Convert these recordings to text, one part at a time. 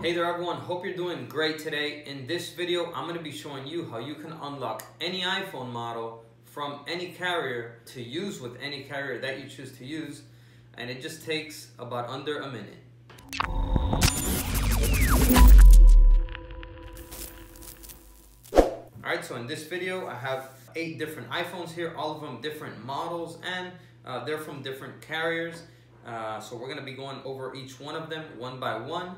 Hey there everyone, hope you're doing great today. In this video, I'm going to be showing you how you can unlock any iPhone model from any carrier to use with any carrier that you choose to use. And it just takes about under a minute. Alright, so in this video, I have 8 different iPhones here, all of them different models, and they're from different carriers. So we're going to be going over each one of them one by one.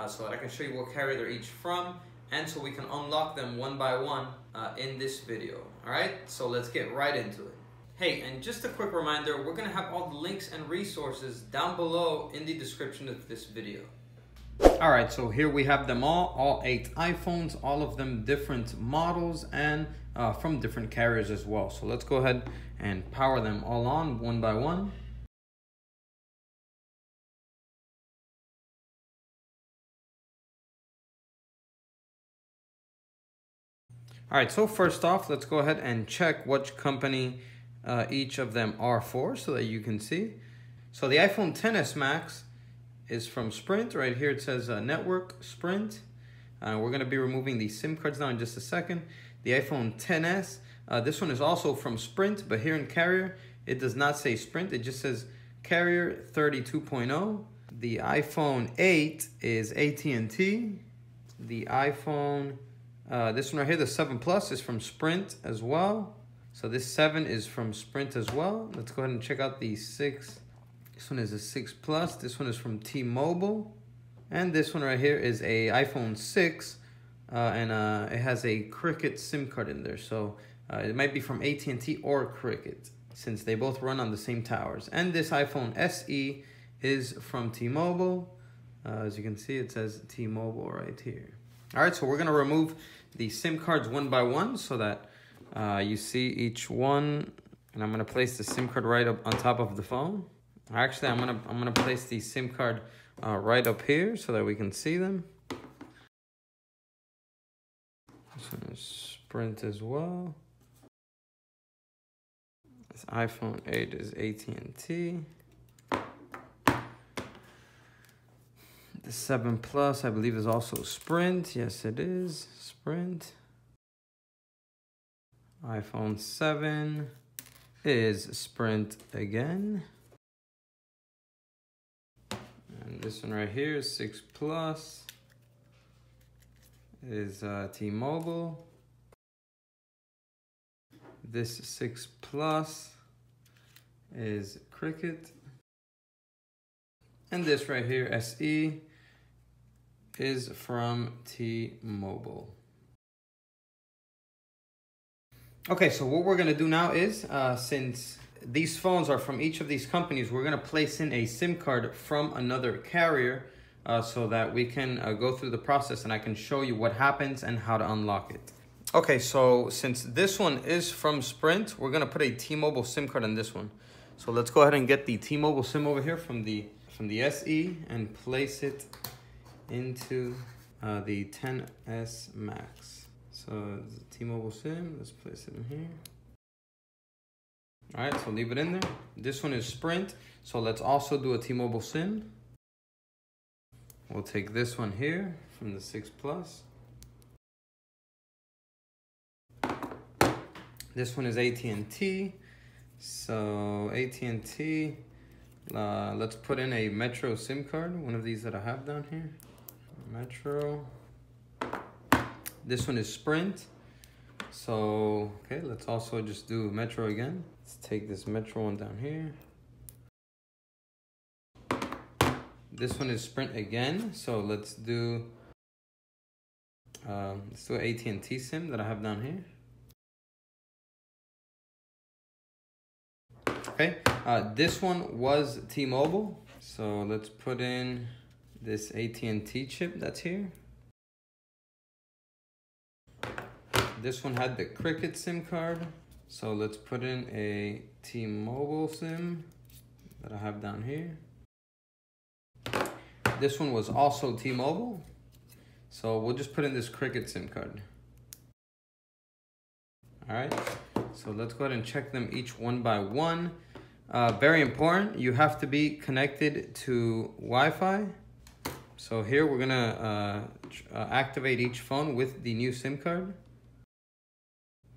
So that I can show you what carrier they're each from, and so we can unlock them one by one in this video. Alright, so let's get right into it. Hey, and just a quick reminder, we're going to have all the links and resources down below in the description of this video. Alright, so here we have them all 8 iPhones, all of them different models and from different carriers as well. So let's go ahead and power them all on one by one. Alright, so first off, let's go ahead and check which company each of them are for so that you can see. So the iPhone XS Max is from Sprint. Right here it says Network Sprint. We're going to be removing the SIM cards now in just a second. The iPhone XS, this one is also from Sprint, but here in carrier, it does not say Sprint. It just says Carrier 32.0. The iPhone 8 is AT&T. The iPhone... this one right here, the 7 Plus, is from Sprint as well. So this 7 is from Sprint as well. Let's go ahead and check out the 6. This one is a 6 Plus. This one is from T-Mobile. And this one right here is a iPhone 6. And it has a Cricket SIM card in there. So it might be from AT&T or Cricket, since they both run on the same towers. And this iPhone SE is from T-Mobile. As you can see, it says T-Mobile right here. All right, so we're gonna remove the SIM cards one by one so that you see each one, and I'm gonna place the SIM card right up on top of the phone. Actually, I'm gonna place the SIM card right up here so that we can see them. This one is Sprint as well. This iPhone 8 is AT&T. The 7 Plus, I believe, is also Sprint. Yes, it is Sprint. iPhone 7 is Sprint again. And this one right here, 6 Plus, is T-Mobile. This 6 Plus is Cricket. And this right here, SE, is from T-Mobile. Okay, so what we're gonna do now is, since these phones are from each of these companies, we're gonna place in a SIM card from another carrier so that we can go through the process and I can show you what happens and how to unlock it. Okay, so since this one is from Sprint, we're gonna put a T-Mobile SIM card on this one. So let's go ahead and get the T-Mobile SIM over here from the SE and place it into the XS Max. So the T-Mobile SIM, let's place it in here. All right, so leave it in there. This one is Sprint, so let's also do a T-Mobile SIM. We'll take this one here from the 6 Plus. This one is AT&T. So AT&T, let's put in a Metro SIM card, one of these that I have down here. Metro. This one is Sprint. So, okay, let's also just do Metro again. Let's take this Metro one down here. This one is Sprint again. So let's do AT&T SIM that I have down here. Okay, this one was T-Mobile. So let's put in this AT&T chip that's here. This one had the Cricket SIM card. So let's put in a T-Mobile SIM that I have down here. This one was also T-Mobile. So we'll just put in this Cricket SIM card. All right, so let's go ahead and check them each one by one. Very important, you have to be connected to Wi-Fi. So here we're gonna activate each phone with the new SIM card.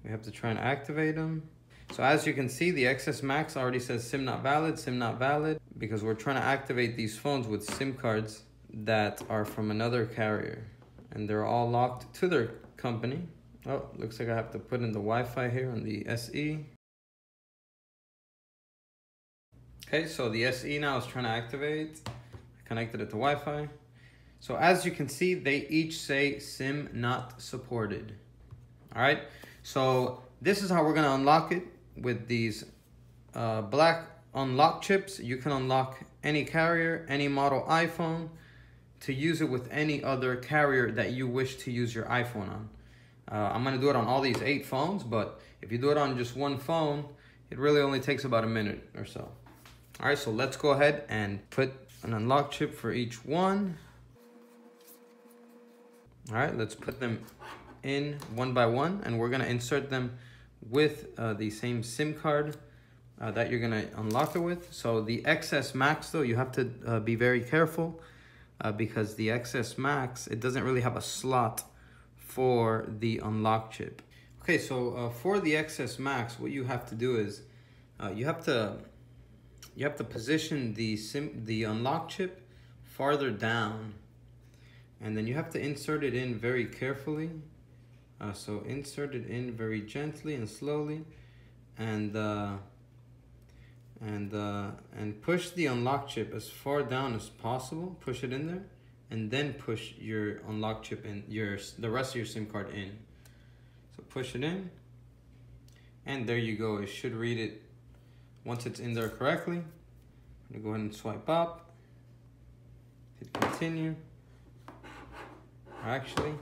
We have to try and activate them. So as you can see, the XS Max already says SIM not valid, because we're trying to activate these phones with SIM cards that are from another carrier, and they're all locked to their company. Oh, looks like I have to put in the Wi-Fi here on the SE. Okay, so the SE now is trying to activate. I connected it to Wi-Fi. So as you can see, they each say SIM not supported. All right, so this is how we're gonna unlock it with these black unlock chips. You can unlock any carrier, any model iPhone, to use it with any other carrier that you wish to use your iPhone on. I'm gonna do it on all these 8 phones, but if you do it on just one phone, it really only takes about a minute or so. All right, so let's go ahead and put an unlock chip for each one. All right, let's put them in one by one, and we're gonna insert them with the same SIM card that you're gonna unlock it with. So the XS Max, though, you have to be very careful because the XS Max, it doesn't really have a slot for the unlock chip. Okay, so for the XS Max, what you have to do is you have to position the unlock chip farther down, and then you have to insert it in very carefully. So insert it in very gently and slowly, and push the unlock chip as far down as possible. Push it in there, and then push your unlock chip in, the rest of your SIM card in. So push it in, and there you go. It should read it once it's in there correctly. I'm gonna go ahead and swipe up, hit continue. Actually,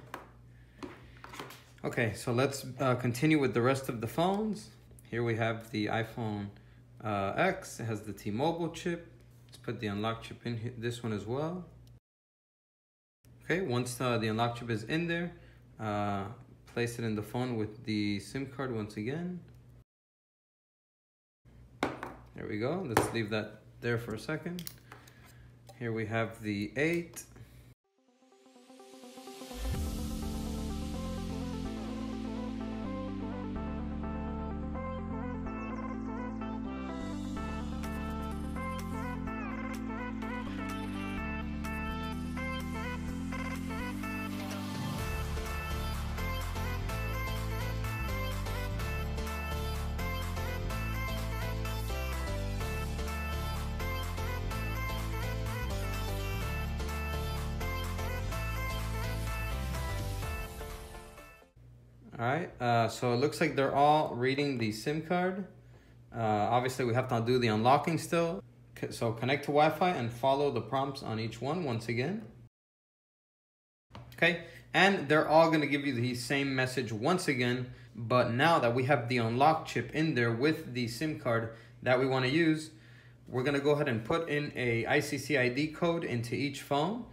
okay, so let's continue with the rest of the phones. Here we have the iPhone X. It has the T-Mobile chip. Let's put the unlock chip in here, this one as well. Okay, once the unlock chip is in there, place it in the phone with the SIM card once again. There we go. Let's leave that there for a second. Here we have the 8. All right, so it looks like they're all reading the SIM card. Obviously, we have to do the unlocking still. So connect to Wi-Fi and follow the prompts on each one once again. Okay, and they're all gonna give you the same message once again, but now that we have the unlock chip in there with the SIM card that we wanna use, we're gonna go ahead and put in a ICCID code into each phone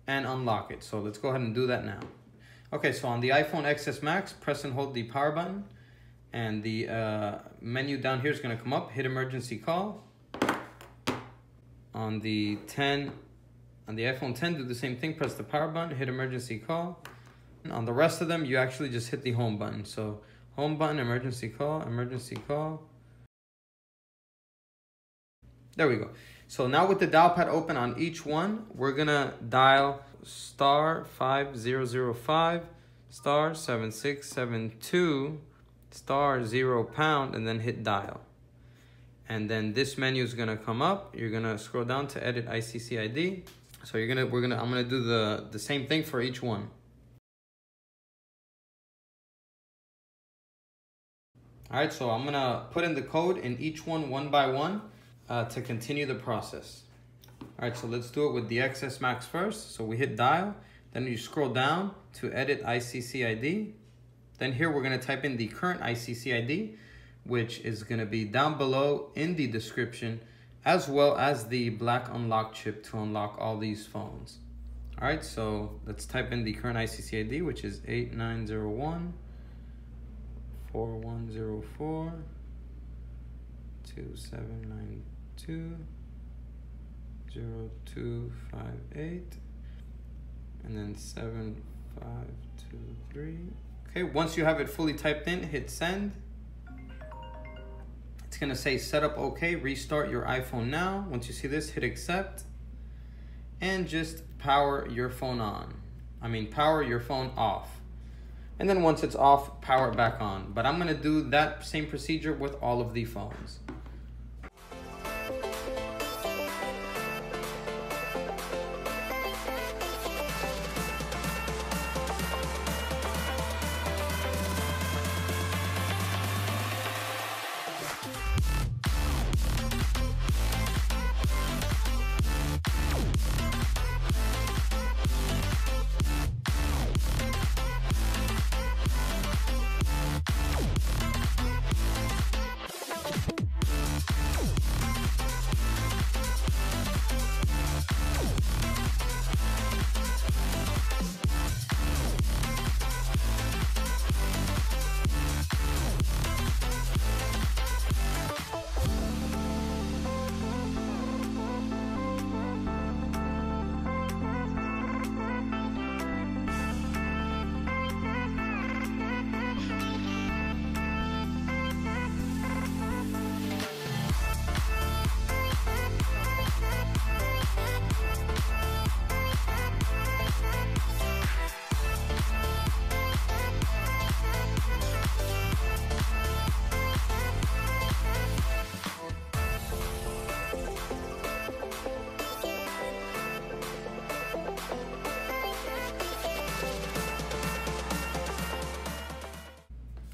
and unlock it. So let's go ahead and do that now. Okay, so on the iPhone XS Max, press and hold the power button, and the menu down here is going to come up, hit emergency call. On the iPhone 10, do the same thing, press the power button, hit emergency call. And on the rest of them, you actually just hit the home button. So home button, emergency call, emergency call. There we go. So now with the dial pad open on each one, we're gonna dial star 5005 star 7672 star 0 pound, and then hit dial. And then this menu is gonna come up. You're gonna scroll down to edit ICCID. So I'm gonna do the same thing for each one. All right, so I'm gonna put in the code in each one by one to continue the process. All right, so let's do it with the XS Max first. So we hit dial, then you scroll down to edit ICCID. Then here we're gonna type in the current ICCID, which is gonna be down below in the description, as well as the black unlock chip to unlock all these phones. All right, so let's type in the current ICCID, which is 8901 4104 2792 0258. and then 7523. Okay, once you have it fully typed in, hit send. It's gonna say setup okay, restart your iPhone now. Once you see this, hit accept, and just power your phone on. Power your phone off. And then once it's off, power it back on. But I'm gonna do that same procedure with all of the phones.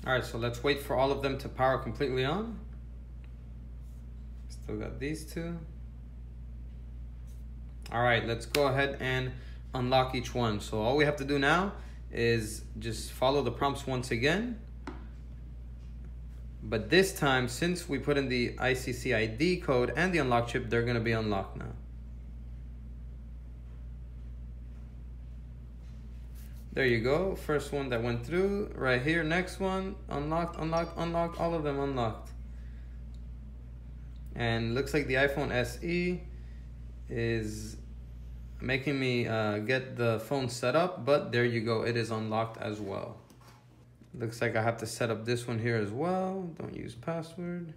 All right, so let's wait for all of them to power completely on. Still got these two. All right, let's go ahead and unlock each one. So all we have to do now is just follow the prompts once again. But this time, since we put in the ICCID code and the unlock chip, they're gonna be unlocked now. There you go, first one that went through, right here, next one, unlocked, unlocked, unlocked, all of them unlocked. And looks like the iPhone SE is making me get the phone set up, but there you go, it is unlocked as well. Looks like I have to set up this one here as well, don't use password.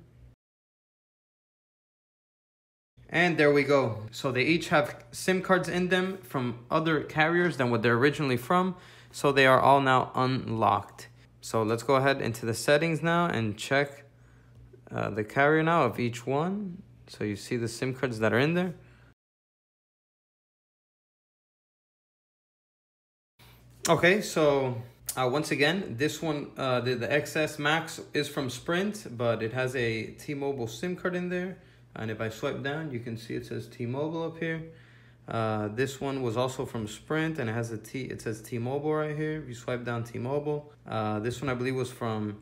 And there we go. So they each have SIM cards in them from other carriers than what they're originally from. So they are all now unlocked. So let's go ahead into the settings now and check the carrier now of each one. So you see the SIM cards that are in there. Okay, so once again, this one, the XS Max is from Sprint, but it has a T-Mobile SIM card in there. And if I swipe down, you can see it says T-Mobile up here. This one was also from Sprint, and it has it says T-Mobile right here. If you swipe down, T-Mobile. This one I believe was from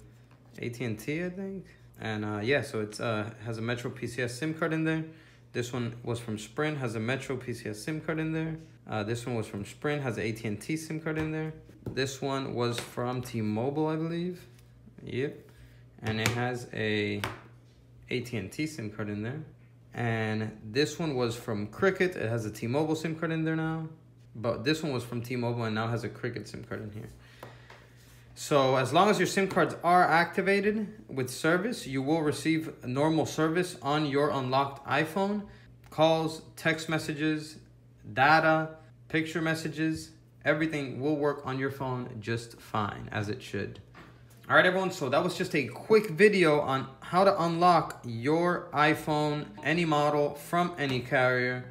AT&T, I think. And yeah, so it has a Metro PCS SIM card in there. This one was from Sprint, has a Metro PCS SIM card in there. This one was from Sprint, has an AT&T SIM card in there. This one was from T-Mobile, I believe. Yep. And it has a AT&T SIM card in there. And this one was from Cricket. It has a T-Mobile SIM card in there now. But this one was from T-Mobile and now has a Cricket SIM card in here. So as long as your SIM cards are activated with service, you will receive normal service on your unlocked iPhone. Calls, text messages, data, picture messages, everything will work on your phone just fine, as it should. All right, everyone, so that was just a quick video on how to unlock your iPhone, any model, from any carrier.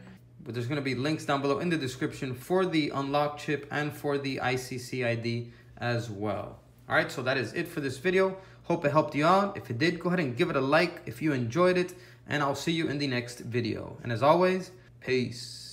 But there's gonna be links down below in the description for the unlock chip and for the ICCID as well. All right, so that is it for this video. Hope it helped you out. If it did, go ahead and give it a like if you enjoyed it, and I'll see you in the next video. And as always, peace.